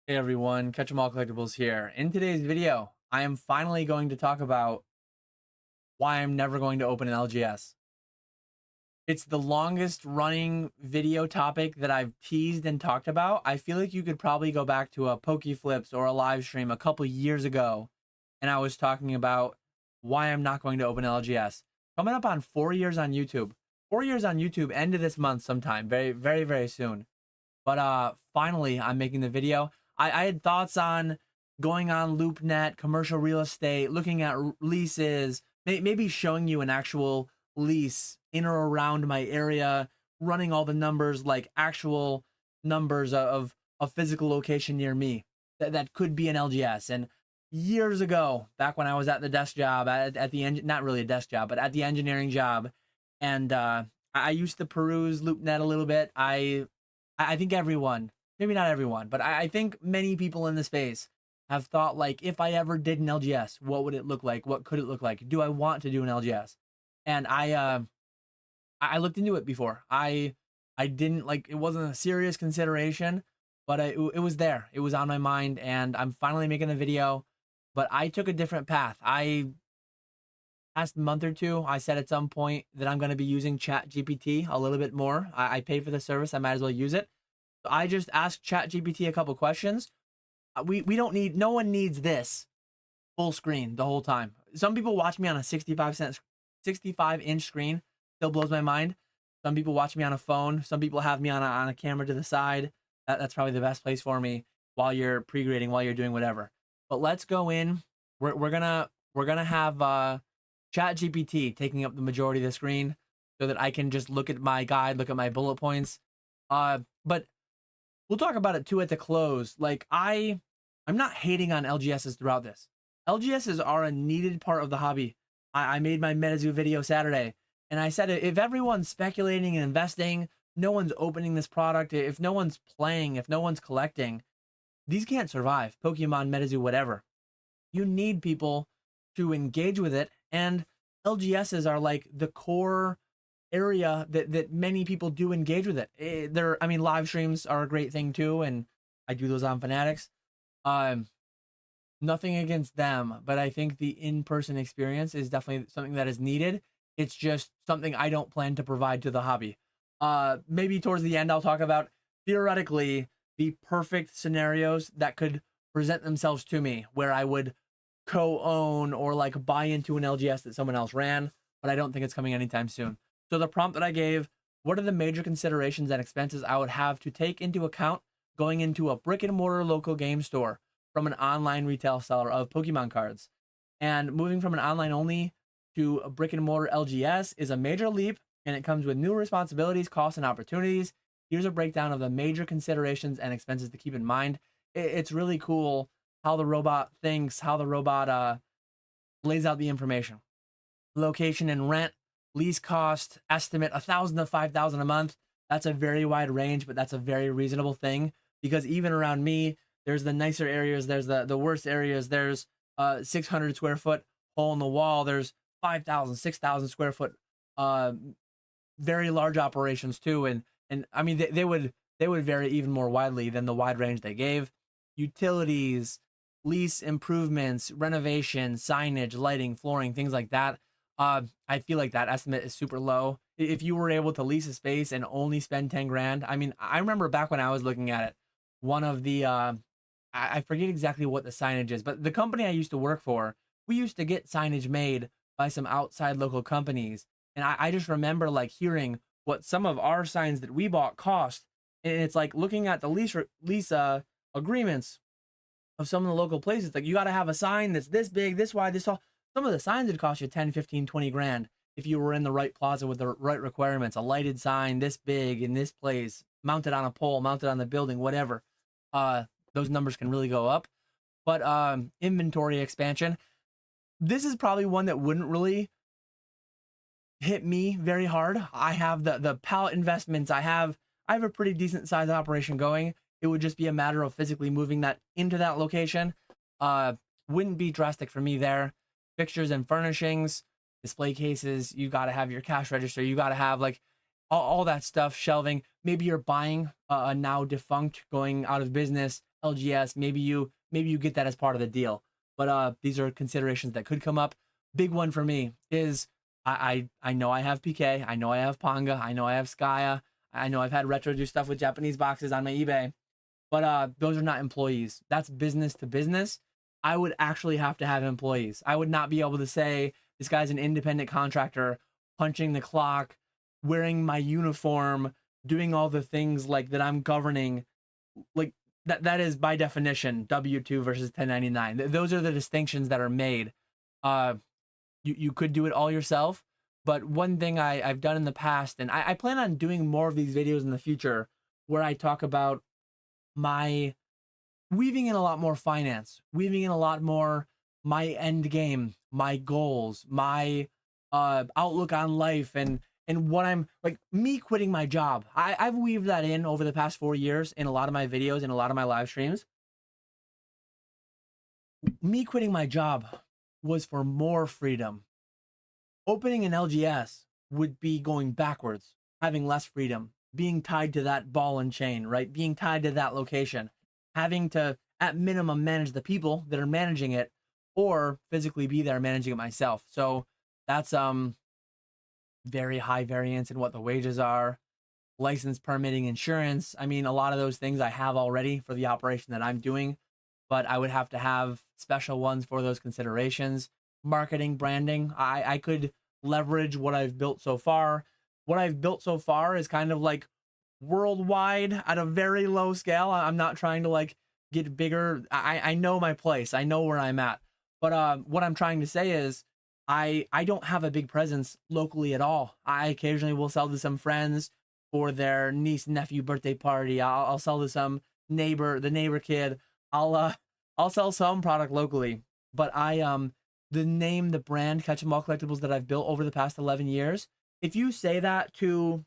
Hey everyone, CetchumAllCollectibles here. In today's video, I am finally going to talk about why I'm never going to open an LGS. It's the longest running video topic that I've teased and talked about. I feel like you could probably go back to a Flips or a live stream a couple years ago, and I was talking about why I'm not going to open an LGS. Coming up on 4 years on YouTube. 4 years on YouTube, end of this month sometime, very, very, very soon. But finally, I'm making the video. I had thoughts on going on LoopNet, commercial real estate, looking at leases, maybe showing you an actual lease in or around my area, running all the numbers like actual numbers of a physical location near me that could be an LGS. And years ago, back when I was at the desk job, at the end, not really a desk job, but at the engineering job, and I used to peruse LoopNet a little bit. I think everyone, maybe not everyone, but I think many people in the space have thought, like, if I ever did an LGS, what would it look like? What could it look like? Do I want to do an LGS? And I looked into it before. I didn't, like, it wasn't a serious consideration, but it was there. It was on my mind, and I'm finally making a video. But I took a different path. Last month or two, I said at some point that I'm going to be using ChatGPT a little bit more. I pay for the service. I might as well use it. So I just asked ChatGPT a couple questions. We don't need, no one needs this full screen the whole time. Some people watch me on a 65-inch screen. Still blows my mind. Some people watch me on a phone. Some people have me on a camera to the side. That's probably the best place for me while you're pre-grading, while you're doing whatever. But let's go in. We're gonna have ChatGPT taking up the majority of the screen so that I can just look at my guide, look at my bullet points. But we'll talk about it too at the close. Like, I'm not hating on LGSs throughout this. LGSs are a needed part of the hobby. I made my MetaZoo video Saturday, and I said if everyone's speculating and investing, no one's opening this product, if no one's playing, if no one's collecting, these can't survive. Pokemon, MetaZoo, whatever. You need people to engage with it, and LGSs are like the core area that many people do engage with it. I mean, live streams are a great thing too, and I do those on Fanatics. Um, Nothing against them, but I think the in-person experience is definitely something that is needed. It's just something I don't plan to provide to the hobby. Maybe towards the end, I'll talk about theoretically the perfect scenarios that could present themselves to me, where I would co-own or like buy into an LGS that someone else ran, but I don't think it's coming anytime soon. So the prompt that I gave, what are the major considerations and expenses I would have to take into account going into a brick and mortar local game store from an online retail seller of Pokemon cards? And moving from an online only to a brick and mortar LGS is a major leap, and it comes with new responsibilities, costs, and opportunities. Here's a breakdown of the major considerations and expenses to keep in mind. It's really cool how the robot thinks, how the robot lays out the information. Location and rent, lease cost, estimate 1,000 to 5,000 a month. That's a very wide range, but that's a very reasonable thing, because even around me, there's the nicer areas, there's the worst areas. There's 600 square foot hole in the wall. There's 5,000, 6,000 square foot very large operations too, and I mean they would vary even more widely than the wide range they gave. Utilities, lease improvements, renovation, signage, lighting, flooring, things like that. I feel like that estimate is super low. If you were able to lease a space and only spend 10 grand, I mean, I remember back when I was looking at it, one of the I forget exactly what the signage is, but the company I used to work for, we used to get signage made by some outside local companies. And I just remember like hearing what some of our signs that we bought cost. And it's like looking at the lease agreements of some of the local places. Like, you got to have a sign that's this big, this wide, this tall. Some of the signs would cost you 10, 15, 20 grand if you were in the right plaza with the right requirements. A lighted sign this big in this place, mounted on a pole, mounted on the building, whatever. Those numbers can really go up. But inventory expansion, this is probably one that wouldn't really hit me very hard. I have the pallet investments. I have a pretty decent size operation going. It would just be a matter of physically moving that into that location. Wouldn't be drastic for me there. Fixtures and furnishings, display cases, you got to have your cash register. You got to have like all that stuff, shelving. Maybe you're buying a now defunct, going out of business LGS, maybe you get that as part of the deal. But these are considerations that could come up. Big one for me is I know I have PK, I know I have Panga, I know I have Skya, I know I've had Retro do stuff with Japanese boxes on my eBay, but those are not employees. That's business to business. I would actually have to have employees. I would not be able to say this guy's an independent contractor, punching the clock, wearing my uniform, doing all the things like that I'm governing. Like that is by definition W2 versus 1099. Those are the distinctions that are made. Uh, you could do it all yourself, but one thing I've done in the past, and I plan on doing more of these videos in the future, where I talk about my weaving in a lot more finance, weaving in a lot more my end game, my goals, my outlook on life, and what I'm like, me quitting my job. I've weaved that in over the past 4 years in a lot of my videos and a lot of my live streams. Me quitting my job was for more freedom. Opening an LGS would be going backwards, having less freedom, being tied to that ball and chain, right? Being tied to that location, having to, at minimum, manage the people that are managing it, or physically be there managing it myself. So that's very high variance in what the wages are. License, permitting, insurance. I mean, a lot of those things I have already for the operation that I'm doing, but I would have to have special ones for those considerations. Marketing, branding. I could leverage what I've built so far. What I've built so far is kind of like worldwide at a very low scale. I'm not trying to like get bigger. I know my place. I know where I'm at. But what I'm trying to say is I don't have a big presence locally at all. I occasionally will sell to some friends for their niece nephew birthday party. I'll sell to some the neighbor kid. I'll sell some product locally, but the name, the brand Catch 'em All Collectibles that I've built over the past 11 years, if you say that to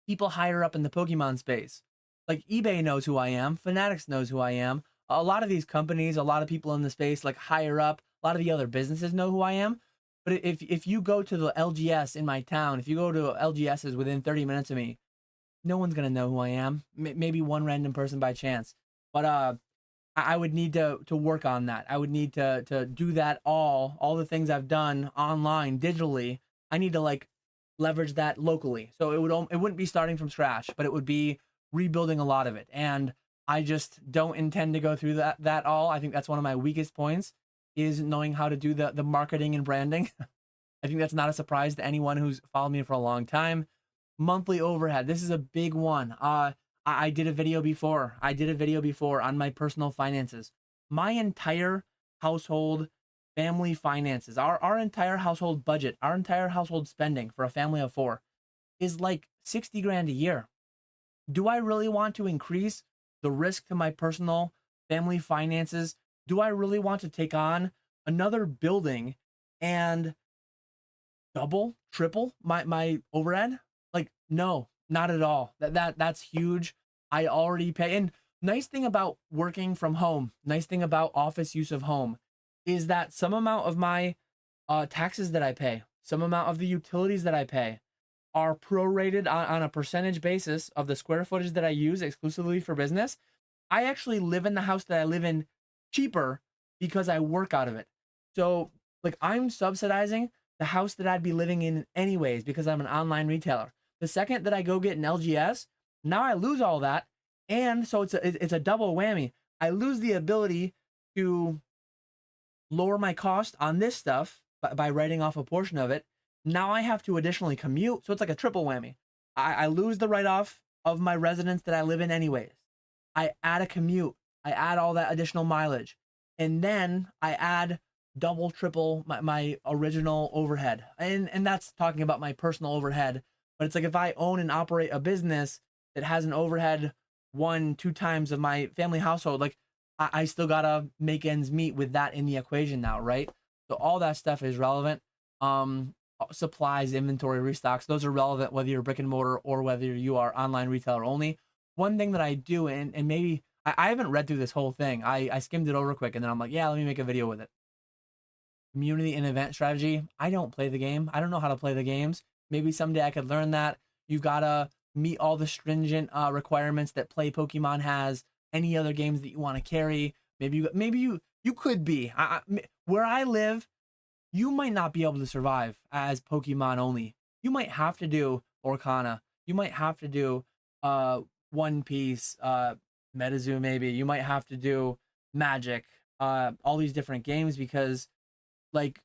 people higher up in the Pokemon space, like eBay knows who I am, Fanatics knows who I am, a lot of these companies, a lot of people in the space like higher up, a lot of the other businesses know who I am. But if you go to the LGS in my town, if you go to LGSs within 30 minutes of me, no one's gonna know who I am. Maybe one random person by chance. But I would need to work on that. I would need to do that all the things I've done online digitally. I need to like leverage that locally. So it wouldn't be starting from scratch, but it would be rebuilding a lot of it. And I just don't intend to go through that all. I think that's one of my weakest points, is knowing how to do the marketing and branding. I think that's not a surprise to anyone who's followed me for a long time. Monthly overhead. This is a big one. I did a video before. I did a video before on my personal finances. My entire household family finances, our entire household budget, our entire household spending for a family of 4 is like 60 grand a year. Do I really want to increase the risk to my personal family finances? Do I really want to take on another building and double, triple my overhead? Like, no, not at all. That's huge. I already pay. And nice thing about working from home, nice thing about office use of home, is that some amount of my taxes that I pay, some amount of the utilities that I pay are prorated on a percentage basis of the square footage that I use exclusively for business. I actually live in the house that I live in cheaper because I work out of it. So like I'm subsidizing the house that I'd be living in anyways because I'm an online retailer. The second that I go get an LGS, now I lose all that. And so it's a double whammy. I lose the ability to lower my cost on this stuff by writing off a portion of it. Now I have to additionally commute. So it's like a triple whammy. I lose the write-off of my residence that I live in anyways. I add a commute. I add all that additional mileage. And then I add double, triple my original overhead. And that's talking about my personal overhead. But it's like if I own and operate a business that has an overhead 1-2 times of my family household, like I still gotta make ends meet with that in the equation now, right? So all that stuff is relevant. Supplies, inventory, restocks, those are relevant whether you're brick and mortar or whether you are online retailer only. One thing that I do, and maybe I haven't read through this whole thing. I skimmed it over quick and then I'm like, yeah, let me make a video with it. Community and event strategy. I don't play the game. I don't know how to play the games. Maybe someday I could learn that. You've got to meet all the stringent requirements that Play Pokemon has. any other games that you want to carry. Maybe you could be. Where I live, you might not be able to survive as Pokemon only. You might have to do Orcana. You might have to do One Piece, MetaZoo maybe. You might have to do Magic, all these different games, because like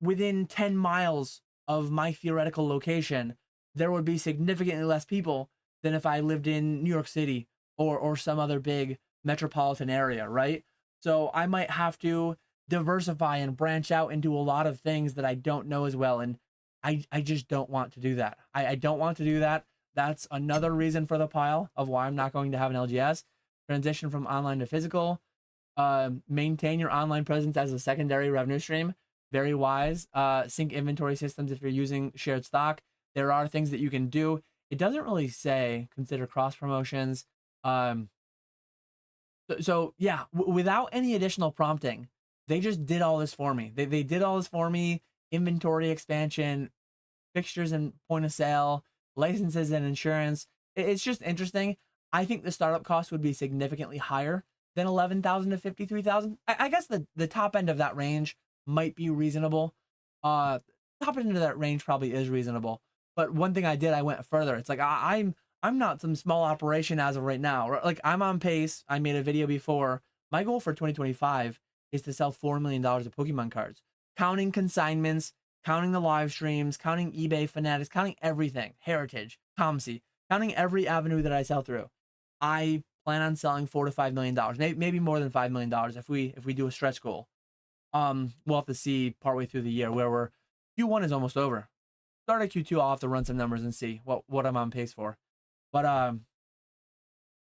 within 10 miles of my theoretical location, there would be significantly less people than if I lived in New York City or some other big metropolitan area, right? So I might have to diversify and branch out into a lot of things that I don't know as well. And I just don't want to do that. I don't want to do that. That's another reason for the pile of why I'm not going to have an LGS. Transition from online to physical. Maintain your online presence as a secondary revenue stream. Very wise. Sync inventory systems if you're using shared stock. There are things that you can do. It doesn't really say consider cross promotions. So yeah, without any additional prompting, they just did all this for me. They did all this for me. Inventory expansion, fixtures and point of sale, licenses and insurance. It's just interesting. I think the startup cost would be significantly higher than 11,000 to 53,000. I guess the top end of that range might be reasonable. Top end of that range probably is reasonable. But one thing I did, I went further. It's like I'm not some small operation as of right now. Like I'm on pace. I made a video before. My goal for 2025 is to sell $4 million of Pokemon cards, counting consignments, counting the live streams, counting eBay fanatics, counting everything, Heritage, ComC, counting every avenue that I sell through. I plan on selling $4 to $5 million, maybe more than $5 million if we do a stretch goal. We'll have to see partway through the year where we're. Q1 is almost over. Start at Q2, I'll have to run some numbers and see what I'm on pace for. But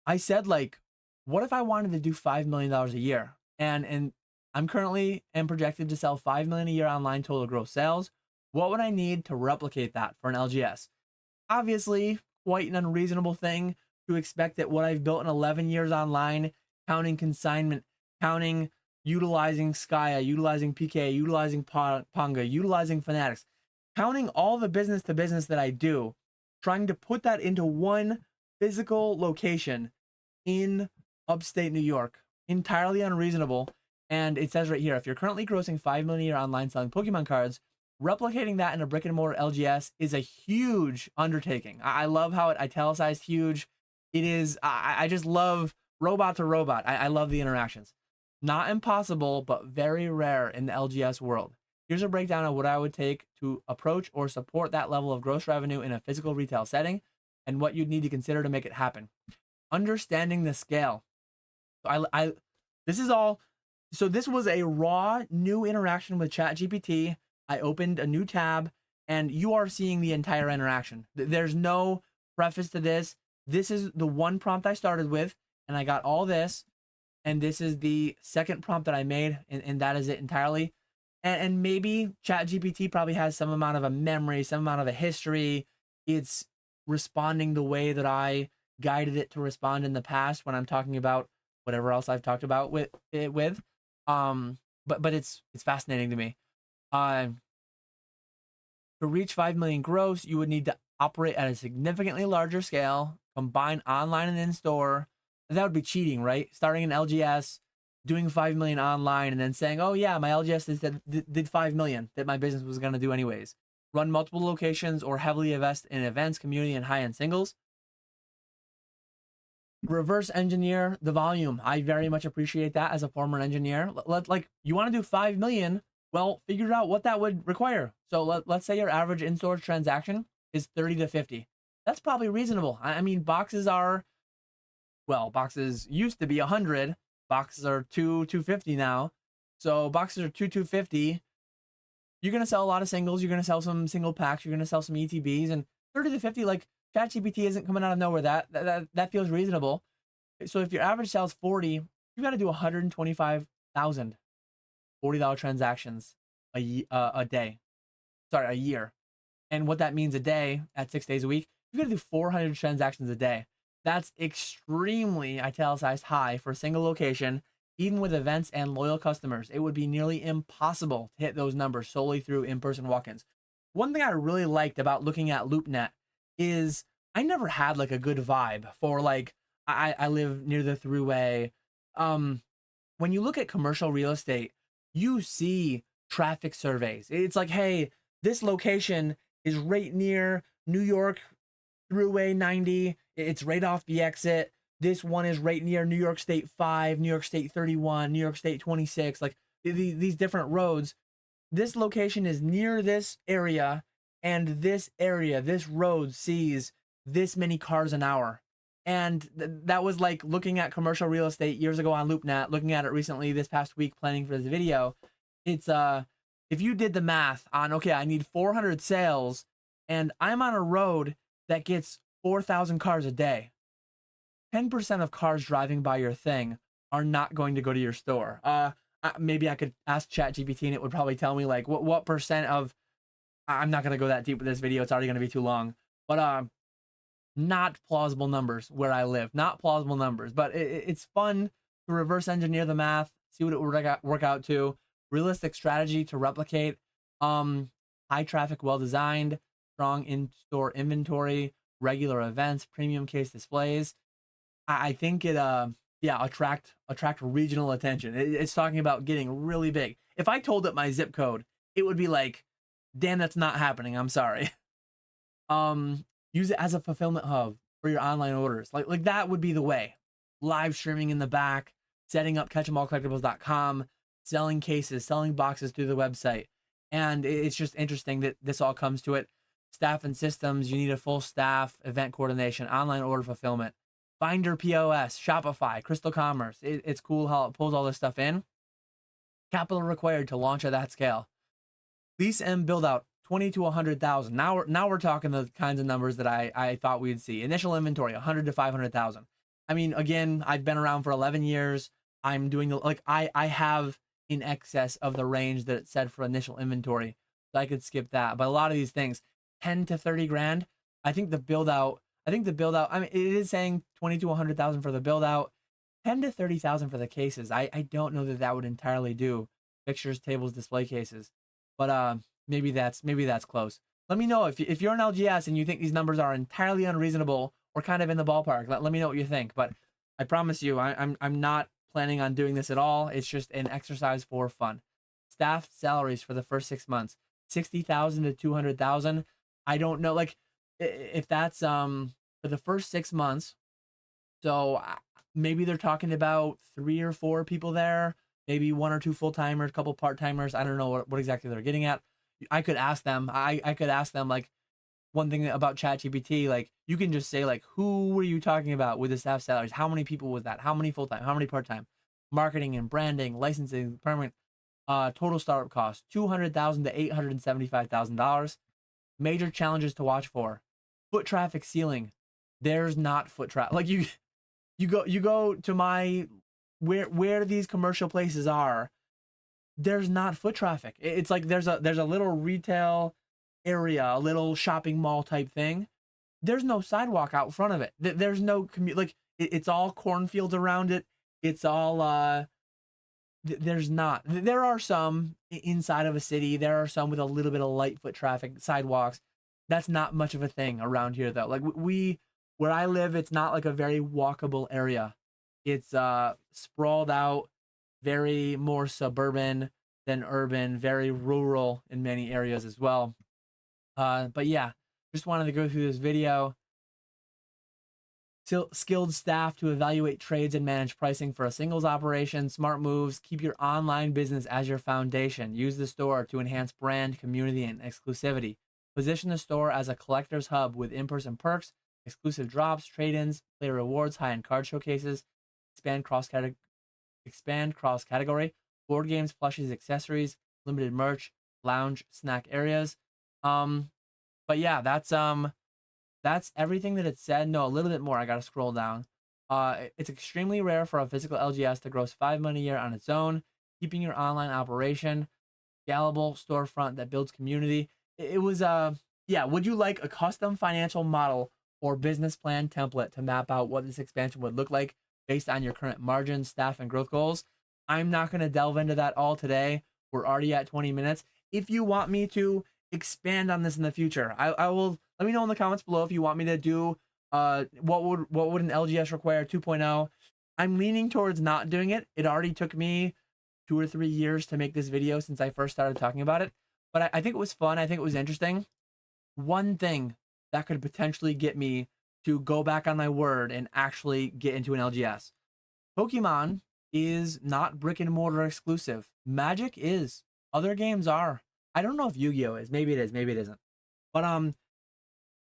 I said, like, what if I wanted to do $5 million a year? And I'm currently projected to sell $5 million a year online total gross sales. What would I need to replicate that for an LGS? Obviously, quite an unreasonable thing to expect that what I've built in 11 years online, counting consignment, counting utilizing Skya, utilizing PK, utilizing Panga, utilizing Fanatics, counting all the business to business that I do, trying to put that into one physical location in upstate New York, entirely unreasonable. And it says right here, if you're currently grossing $5 million a year online selling Pokemon cards, replicating that in a brick and mortar LGS is a huge undertaking. I love how it italicized huge. It is, I just love robot to robot. I love the interactions. Not impossible, but very rare in the LGS world. Here's a breakdown of what I would take to approach or support that level of gross revenue in a physical retail setting and what you'd need to consider to make it happen. Understanding the scale. This is all. So this was a raw new interaction with ChatGPT. I opened a new tab and you are seeing the entire interaction. There's no preface to this. This is the one prompt I started with and I got all this. And this is the second prompt that I made, and that is it entirely. And maybe ChatGPT probably has some amount of a memory, some amount of a history. It's responding the way that I guided it to respond in the past when I'm talking about whatever else I've talked about with it with. But it's fascinating to me. To reach 5 million gross, you would need to operate at a significantly larger scale, combine online and in-store. That would be cheating, right? Starting an LGS, doing 5 million online, and then saying, oh yeah, my LGS did 5 million that my business was going to do anyways. Run multiple locations or heavily invest in events, community, and high-end singles. Reverse engineer the volume. I very much appreciate that as a former engineer. Like, you want to do 5 million, well, figure out what that would require. So let's say your average in-store transaction is 30 to 50. That's probably reasonable. I mean, boxes used to be 100. Boxes are 250 now. So boxes are 250. You're going to sell a lot of singles. You're going to sell some single packs. You're going to sell some ETBs. And 30 to 50, like, ChatGPT isn't coming out of nowhere. That feels reasonable. So if your average sells 40, you got to do 125,000 $40 transactions a day. Sorry, a year. And what that means a day at 6 days a week, you got to do 400 transactions a day. That's extremely italicized high for a single location. Even with events and loyal customers, it would be nearly impossible to hit those numbers solely through in-person walk-ins. One thing I really liked about looking at LoopNet is I never had like a good vibe for like, I live near the thruway. When you look at commercial real estate, you see traffic surveys. It's like, hey, this location is right near New York Thruway 90. It's right off the exit. This one is right near New York State 5, New York State 31, New York State 26. Like these different roads. This location is near this area, and this area, this road sees this many cars an hour. And that was like looking at commercial real estate years ago on LoopNet, looking at it recently this past week planning for this video. It's if you did the math on, okay, I need 400 sales and I'm on a road that gets 4,000 cars a day. 10% of cars driving by your thing are not going to go to your store. Maybe I could ask ChatGPT and it would probably tell me like what percent of, I'm not going to go that deep with this video. It's already going to be too long, but not plausible numbers where I live, not plausible numbers, but it's fun to reverse engineer the math, see what it would work out to. Realistic strategy to replicate, high traffic, well designed, strong in-store inventory, regular events, premium case displays. I think it yeah, attract regional attention. It's talking about getting really big. If I told it my zip code, it would be like, damn, that's not happening. I'm sorry. Use it as a fulfillment hub for your online orders. Like that would be the way. Live streaming in the back, setting up KetchumAllCollectibles.com, selling cases, selling boxes through the website. And it's just interesting that this all comes to it. Staff and systems, you need a full staff, event coordination, online order fulfillment, Finder POS, Shopify, Crystal Commerce. It's cool how it pulls all this stuff in. Capital required to launch at that scale. Lease and build out 20 to 100,000. Now we're talking the kinds of numbers that I thought we'd see. Initial inventory 100 to 500,000. I mean, again, I've been around for 11 years. I'm doing the, like I have in excess of the range that it said for initial inventory. So I could skip that. But a lot of these things, 10 to 30 grand. I think the build out, I mean, it is saying 20 to 100,000 for the build out, 10 to 30,000 for the cases. I don't know that would entirely do fixtures, tables, display cases, but maybe that's close. Let me know if you're an LGS and you think these numbers are entirely unreasonable or kind of in the ballpark. Let me know what you think. But I promise you, I'm not planning on doing this at all. It's just an exercise for fun. Staff salaries for the first 6 months, 60,000 to 200,000. I don't know, like if that's for the first 6 months. So maybe they're talking about 3 or 4 people there, maybe 1 or 2 full-timers, a couple part-timers. I don't know what exactly they're getting at. I could ask them. I could ask them, like, one thing about ChatGPT, like, you can just say, like, who were you talking about with the staff salaries? How many people was that? How many full-time? How many part-time? Marketing and branding, licensing, permanent, total startup cost, $200,000 to $875,000. Major challenges to watch for. Foot traffic ceiling. There's not foot traffic. Like you go to my where these commercial places are, there's not foot traffic. It's like there's a little retail area, a little shopping mall type thing. There's no sidewalk out front of it. There's no commute. Like it's all cornfields around it. It's all there's not. There are some inside of a city. There are some with a little bit of light foot traffic, sidewalks. That's not much of a thing around here though. Like where I live, it's not like a very walkable area. It's sprawled out, very more suburban than urban, very rural in many areas as well. But yeah, just wanted to go through this video. Skilled staff to evaluate trades and manage pricing for a singles operation. Smart moves. Keep your online business as your foundation. Use the store to enhance brand, community, and exclusivity. Position the store as a collector's hub with in-person perks, exclusive drops, trade-ins, player rewards, high-end card showcases. Expand cross-category. Board games, plushies, accessories, limited merch, lounge, snack areas. But yeah, that's everything that it said. No, a little bit more. I gotta scroll down. It's extremely rare for a physical LGS to gross $5 million a year on its own. Keeping your online operation, scalable storefront that builds community. It was yeah. Would you like a custom financial model or business plan template to map out what this expansion would look like based on your current margins, staff, and growth goals? I'm not gonna delve into that all today. We're already at 20 minutes. If you want me to expand on this in the future, I will. Let me know in the comments below if you want me to do What would an LGS require 2.0? I'm leaning towards not doing it. It already took me 2 or 3 years to make this video since I first started talking about it. But I think it was fun. I think it was interesting. One thing that could potentially get me to go back on my word and actually get into an LGS. Pokemon is not brick and mortar exclusive. Magic is. Other games are. I don't know if Yu-Gi-Oh is. Maybe it is. Maybe it isn't. But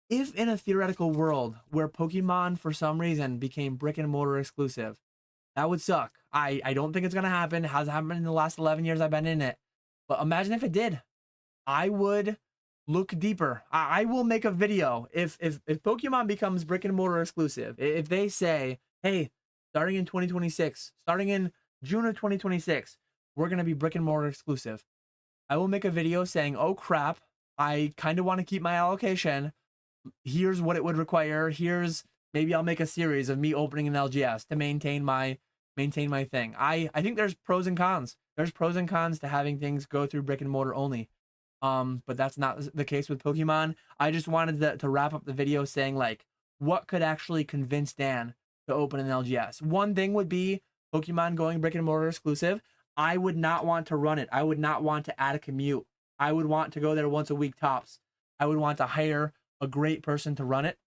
if in a theoretical world where Pokemon for some reason became brick and mortar exclusive, that would suck. I don't think it's gonna happen. It hasn't happened in the last 11 years I've been in it. But imagine if it did. I would look deeper. I will make a video if Pokemon becomes brick and mortar exclusive. If they say, hey, starting in 2026, starting in June of 2026, we're gonna be brick and mortar exclusive. I will make a video saying, oh crap, I kind of want to keep my allocation. Here's what it would require. Here's maybe I'll make a series of me opening an LGS to maintain my thing. I think there's pros and cons. There's pros and cons to having things go through brick and mortar only. But that's not the case with Pokemon. I just wanted to wrap up the video saying like what could actually convince Dan to open an LGS. One thing would be Pokemon going brick and mortar exclusive. I would not want to run it. I would not want to add a commute. I would want to go there once a week tops. I would want to hire a great person to run it.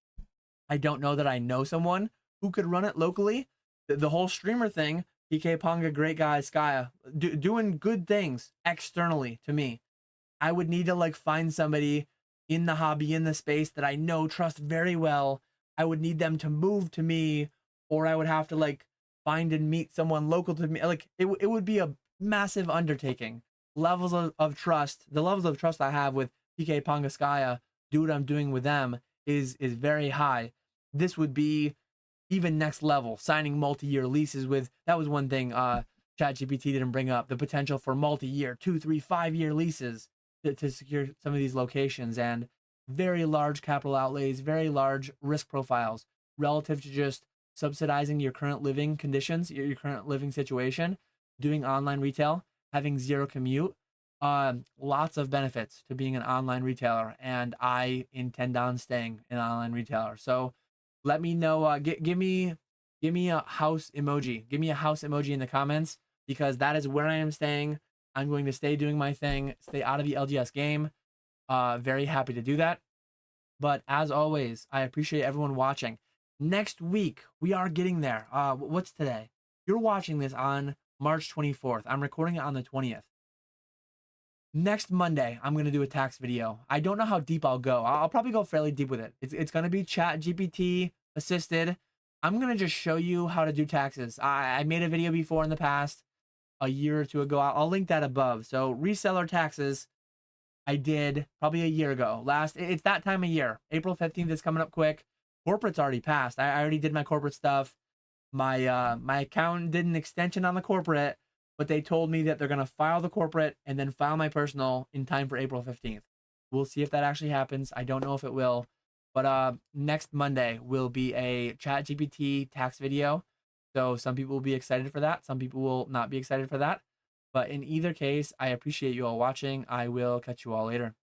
I don't know that I know someone who could run it locally. The whole streamer thing, PK Ponga, great guy, Skya, doing good things externally to me. I would need to like find somebody in the hobby, in the space that I know, trust very well. I would need them to move to me, or I would have to like find and meet someone local to me. Like it would be a massive undertaking. Levels of trust, the levels of trust I have with PK Ponga, Skya, do what I'm doing with them is very high. This would be even next level, signing multi-year leases with, that was one thing ChatGPT didn't bring up, the potential for multi-year 2, 3, 5-year leases to secure some of these locations, and very large capital outlays, very large risk profiles relative to just subsidizing your current living conditions, your current living situation, doing online retail, having zero commute. Lots of benefits to being an online retailer, and I intend on staying an online retailer. So let me know. Give me a house emoji. Give me a house emoji in the comments, because that is where I am staying. I'm going to stay doing my thing, stay out of the LGS game. Very happy to do that. But as always, I appreciate everyone watching. Next week, we are getting there. What's today? You're watching this on March 24th. I'm recording it on the 20th. Next Monday, I'm going to do a tax video. I don't know how deep I'll go. I'll probably go fairly deep with it. It's going to be ChatGPT assisted. I'm going to just show you how to do taxes. I made a video before in the past, a year or two ago. I'll link that above. So reseller taxes, I did probably a year ago. It's that time of year. April 15th is coming up quick. Corporate's already passed. I already did my corporate stuff. My accountant did an extension on the corporate, but they told me that they're going to file the corporate and then file my personal in time for April 15th. We'll see if that actually happens. I don't know if it will. But next Monday will be a ChatGPT tax video. So some people will be excited for that. Some people will not be excited for that. But in either case, I appreciate you all watching. I will catch you all later.